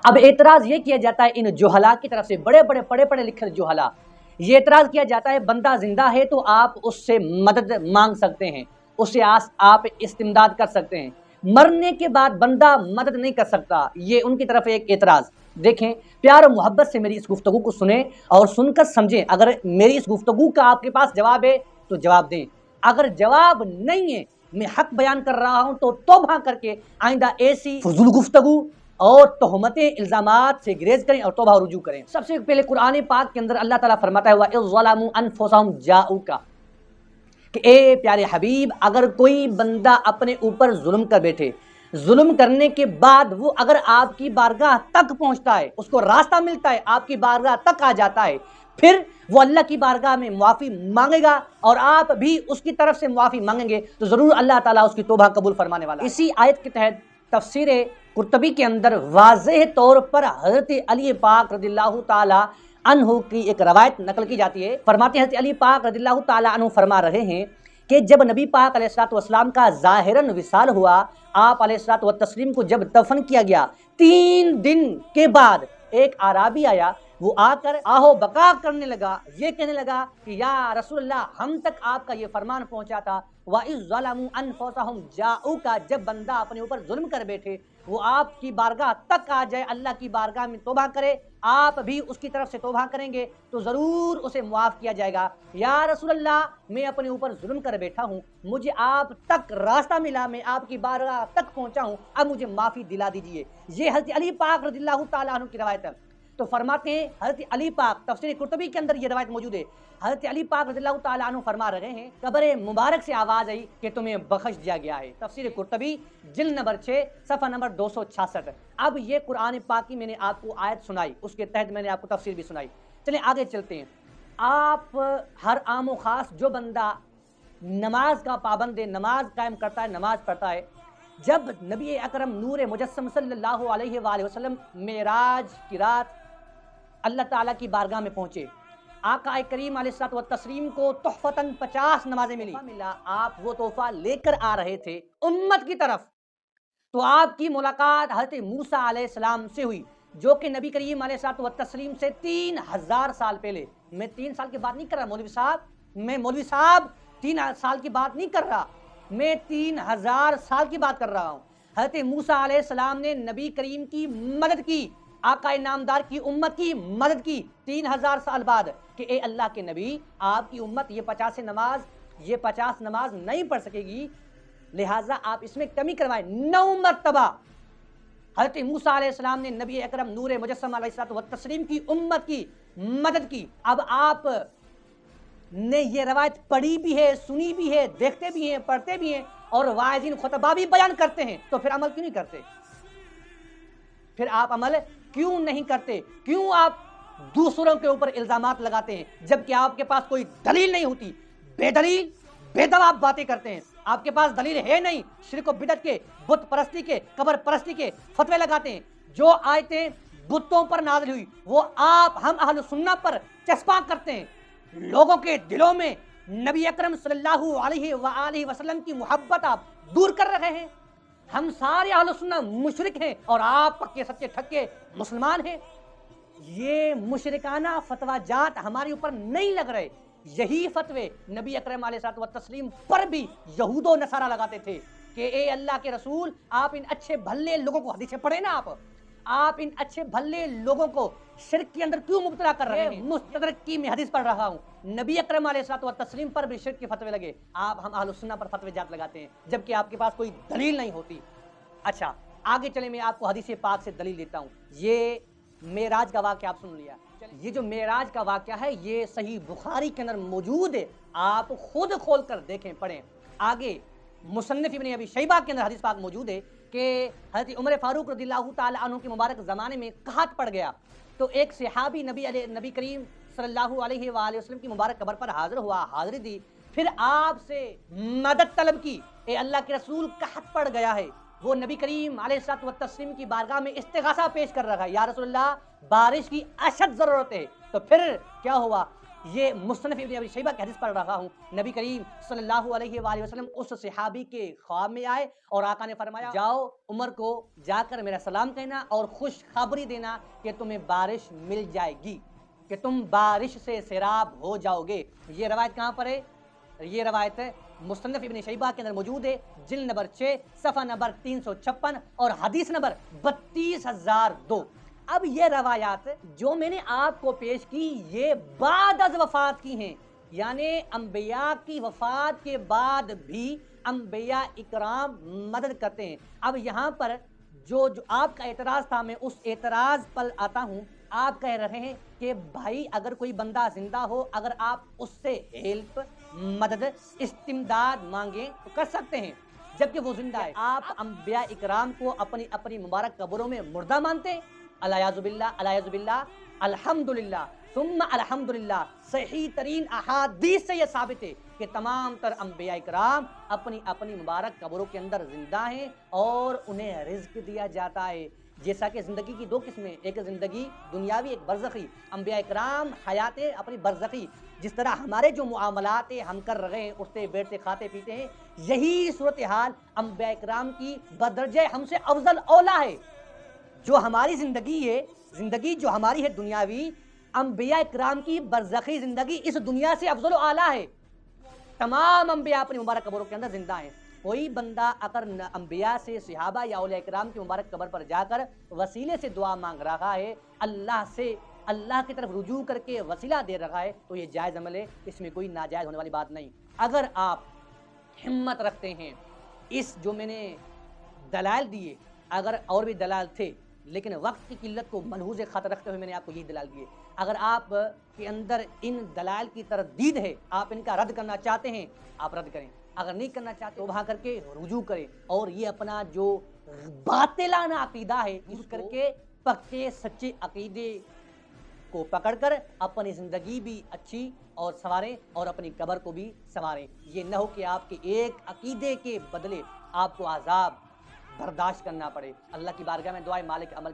اب اعتراض یہ کیا جاتا ہے ان جوہلا کی طرف سے، بڑے بڑے پڑھے پڑھے لکھے جوہلا، یہ اعتراض کیا جاتا ہے بندہ زندہ ہے تو آپ اس سے مدد مانگ سکتے ہیں، اس سے آپ استمداد کر سکتے ہیں، مرنے کے بعد بندہ مدد نہیں کر سکتا، یہ ان کی طرف ایک اعتراض۔ دیکھیں پیار و محبت سے میری اس گفتگو کو سنیں اور سن کر سمجھیں، اگر میری اس گفتگو کا آپ کے پاس جواب ہے تو جواب دیں، اگر جواب نہیں ہے، میں حق بیان کر رہا ہوں تو توبہ کر کے آئندہ ایسی فضول گفتگو اور تہمتیں الزامات سے گریز کریں اور توبہ رجوع کریں۔ سب سے پہلے قرآن پاک کے اندر اللہ تعالیٰ فرماتا ہے وَإِذْ ظَلَمُوا أَنفُسَهُمْ جَاءُوكَ، کہ اے پیارے حبیب اگر کوئی بندہ اپنے اوپر ظلم کر بیٹھے، ظلم کرنے کے بعد وہ اگر آپ کی بارگاہ تک پہنچتا ہے، اس کو راستہ ملتا ہے، آپ کی بارگاہ تک آ جاتا ہے، پھر وہ اللہ کی بارگاہ میں معافی مانگے گا اور آپ بھی اس کی طرف سے معافی مانگیں گے تو ضرور اللہ تعالیٰ اس کی توبہ قبول فرمانے والا ہے۔ اسی آیت کے تحت تفسیر قرطبی کے اندر واضح طور پر حضرت علی پاک رضی اللہ تعالی عنہ کی ایک روایت نقل کی جاتی ہے، فرماتے ہیں حضرت علی پاک رضی اللہ تعالی عنہ فرما رہے ہیں کہ جب نبی پاک علیہ الصلوۃ والسلام کا ظاہراً وصال ہوا، آپ علیہ الصلوۃ والتسلیم کو جب دفن کیا گیا، 3 دن کے بعد ایک اعرابی آیا، وہ آ کر آہو بکا کرنے لگا، یہ کہنے لگا کہ یا رسول اللہ ہم تک آپ کا یہ فرمان پہنچا تھا وَإِذْ ظَلَمُوا أَنفُسَهُمْ جَاءُوكَ، جب بندہ اپنے اوپر ظلم کر بیٹھے وہ آپ کی بارگاہ تک آ جائے، اللہ کی بارگاہ میں توبہ کرے، آپ بھی اس کی طرف سے توبہ کریں گے تو ضرور اسے معاف کیا جائے گا۔ یا رسول اللہ میں اپنے اوپر ظلم کر بیٹھا ہوں، مجھے آپ تک راستہ ملا، میں آپ کی بارگاہ تک پہنچا ہوں، اب مجھے معافی دلا دیجئے۔ یہ حضرت علی پاک رضی اللہ تعالیٰ عنہ کی روایت ہے۔ تو فرماتے ہیں حضرت علی پاک، تفسیر قرطبی کے اندر یہ روایت موجود ہے، حضرت علی پاک رضی اللہ تعالیٰ عنہ فرما رہے ہیں قبر مبارک سے آواز آئی کہ تمہیں بخش دیا گیا ہے۔ تفسیر قرطبی جلد نمبر 6 صفحہ نمبر 266۔ اب یہ قرآن پاک کی میں نے آپ کو آیت سنائی، اس کے تحت میں نے آپ کو تفسیر بھی سنائی۔ چلیں آگے چلتے ہیں۔ آپ ہر عام و خاص جو بندہ نماز کا پابند ہے، نماز قائم کرتا ہے، نماز پڑھتا ہے، جب نبی اکرم نور مجسم صلی اللہ علیہ وآلہ وسلم معراج کی رات اللہ تعالیٰ کی بارگاہ میں پہنچے، آقا کریم علیہ الصلوۃ والتسلیم کو تحفتاً 50 نمازیں ملا، آپ وہ تحفہ لے کر آ رہے تھے امت کی طرف، تو آپ کی ملاقات حضرت موسیٰ علیہ السلام سے ہوئی جو کہ نبی کریم علیہ الصلوۃ والتسلیم سے 3000 سال پہلے، میں 3 سال کی بات نہیں کر رہا مولوی صاحب 3 سال کی بات نہیں کر رہا، میں 3000 سال کی بات کر رہا ہوں۔ حضرت موسیٰ علیہ السلام نے نبی کریم کی مدد کی، آقا نامدار کی امت کی مدد کی 3000 سال بعد کہ اے اللہ کے نبی آپ کی امت یہ 50 نماز نہیں پڑھ سکے گی، لہٰذا آپ اس میں کمی کروائیں۔ 9 مرتبہ حضرت موسیٰ علیہ السلام نے نبی اکرم نور مجسم علیہ الصلوۃ والتسلیم کی امت کی مدد کی۔ اب آپ نے یہ روایت پڑھی بھی ہے، سنی بھی ہے، دیکھتے بھی ہیں، پڑھتے بھی ہیں اور واعظین خطبہ بھی بیان کرتے ہیں، تو پھر عمل کیوں نہیں کرتے؟ پھر آپ عمل کیوں نہیں کرتے؟ کیوں آپ دوسروں کے اوپر الزامات لگاتے ہیں جبکہ آپ کے پاس کوئی دلیل نہیں ہوتی؟ بے دلیل بے دوا آپ باتیں کرتے ہیں، آپ کے پاس دلیل ہے نہیں، شرک و بدعت کے، بت پرستی کے، قبر پرستی کے فتوے لگاتے ہیں۔ جو آیتیں بتوں پر نازل ہوئی وہ ہم اہل سنہ پر چسپاں کرتے ہیں، لوگوں کے دلوں میں نبی اکرم صلی اللہ علیہ وآلہ وسلم کی محبت آپ دور کر رہے ہیں۔ ہم سارے اہل سنہ مشرک ہیں اور آپ پکے سچے ٹھکے مسلمان ہیں۔ یہ مشرکانہ فتویٰ جات ہمارے اوپر نہیں لگ رہے، یہی فتوے نبی اکرم علیہ الصلوۃ والتسلیم پر بھی یہود و نصارہ لگاتے تھے کہ اے اللہ کے رسول آپ ان اچھے بھلے لوگوں کو، حدیثیں پڑھیں نا آپ ان اچھے بھلے لوگوں کو شرک کے اندر کیوں مبتلا کر رہے ہیں؟ مستدرک کی میں حدیث پڑھ رہا ہوں، نبی اکرم علیہ الصلوۃ والتسلیم پر بھی شرک کے فتوے لگے، ہم اہل سنہ پر فتوے جات لگاتے ہیں جبکہ آپ کے پاس کوئی دلیل نہیں ہوتی۔ اچھا آگے چلیں، میں آپ کو حدیث پاک سے دلیل دیتا ہوں۔ یہ معراج کا واقعہ آپ سن لیا، یہ جو معراج کا واقعہ ہے یہ صحیح بخاری کے اندر موجود ہے، آپ خود کھول کر دیکھیں، پڑھیں۔ آگے مصنف ابن ابی شیبہ کے اندر حدیث پاک موجود ہے کہ حضرت عمر فاروق رضی اللہ تعالی عنہ کے مبارک زمانے میں قحط پڑ گیا، تو ایک صحابی نبی کریم صلی اللہ علیہ وآلہ وسلم کی مبارک قبر پر حاضر ہوا، حاضری دی، پھر آپ سے مدد طلب کی، اے اللہ کے رسول قحط پڑ گیا ہے۔ وہ نبی کریم علیہ الصلوۃ والتسلیم کی بارگاہ میں استغاثہ پیش کر رہا ہے، یا رسول اللہ بارش کی اشد ضرورت ہے۔ تو پھر کیا ہوا؟ یہ مصنف ابن ابی شیبہ کی حدیث پڑھ رہا ہوں، نبی کریم صلی اللہ علیہ وآلہ وسلم اس صحابی کے خواب میں آئے اور آقا نے فرمایا جاؤ عمر کو جا کر میرا سلام کہنا اور خوشخبری دینا کہ تمہیں بارش مل جائے گی، کہ تم بارش سے سیراب ہو جاؤ گے۔ یہ روایت کہاں پر ہے؟ یہ روایت مصنف ابن شیبہ کے اندر موجود ہے، جلد نمبر 6 صفحہ نمبر 356 اور حدیث نمبر 32002۔ اب یہ روایات جو میں نے آپ کو پیش کی یہ بعد از وفات کی ہیں، یعنی انبیاء کی وفات کے بعد بھی انبیاء اکرام مدد کرتے ہیں۔ اب یہاں پر جو آپ کا اعتراض تھا، میں اس اعتراض پر آتا ہوں۔ آپ کہہ رہے ہیں کہ بھائی اگر کوئی بندہ زندہ ہو، اگر آپ اس سے ہیلپ، مدد، استمداد مانگیں تو کر سکتے ہیں جبکہ وہ زندہ ہے۔ آپ انبیاء اکرام کو اپنی اپنی مبارک قبروں میں مردہ مانتے ہیں؟ الیاذ باللہ، الحمدللہ ثم الحمدللہ، صحیح ترین احادیث سے یہ ثابت ہے کہ تمام تر انبیاء اکرام اپنی اپنی مبارک قبروں کے اندر زندہ ہیں اور انہیں رزق دیا جاتا ہے۔ جیسا کہ زندگی کی دو قسمیں، ایک زندگی دنیاوی، ایک برزخی۔ انبیاء اکرام حیات اپنی برزخی، جس طرح ہمارے جو معاملات ہم کر رہے ہیں، اٹھتے بیٹھتے کھاتے پیتے ہیں، یہی صورتحال انبیاء اکرام کی بدرجہ ہم سے افضل اولا ہے۔ جو ہماری زندگی ہے، زندگی جو ہماری ہے دنیاوی، انبیاء اکرام کی برزخی زندگی اس دنیا سے افضل و اعلیٰ ہے۔ تمام انبیاء اپنی مبارک قبروں کے اندر زندہ ہیں۔ کوئی بندہ اگر انبیاء سے، صحابہ یا اولیاء اکرام کی مبارک قبر پر جا کر وسیلے سے دعا مانگ رہا ہے، اللہ سے، اللہ کی طرف رجوع کر کے وسیلہ دے رہا ہے، تو یہ جائز عمل ہے، اس میں کوئی ناجائز ہونے والی بات نہیں۔ اگر آپ ہمت رکھتے ہیں، اس جو میں نے دلائل دیے، اگر اور بھی دلائل تھے لیکن وقت کی قلت کو ملحوظ خاطر رکھتے ہوئے میں نے آپ کو یہی دلائل دیے، اگر آپ کے اندر ان دلائل کی تردید ہے، آپ ان کا رد کرنا چاہتے ہیں، آپ رد کریں، اگر نہیں کرنا چاہتے تو وہاں کر کے رجوع کریں اور یہ اپنا جو باطلانہ عقیدہ ہے اس کر کے پکے سچے عقیدے کو پکڑ کر اپنی زندگی بھی اچھی اور سنواریں اور اپنی قبر کو بھی سنواریں۔ یہ نہ ہو کہ آپ کے ایک عقیدے کے بدلے آپ کو عذاب برداشت کرنا پڑے۔ اللہ کی بارگاہ میں دعائے مالک عمل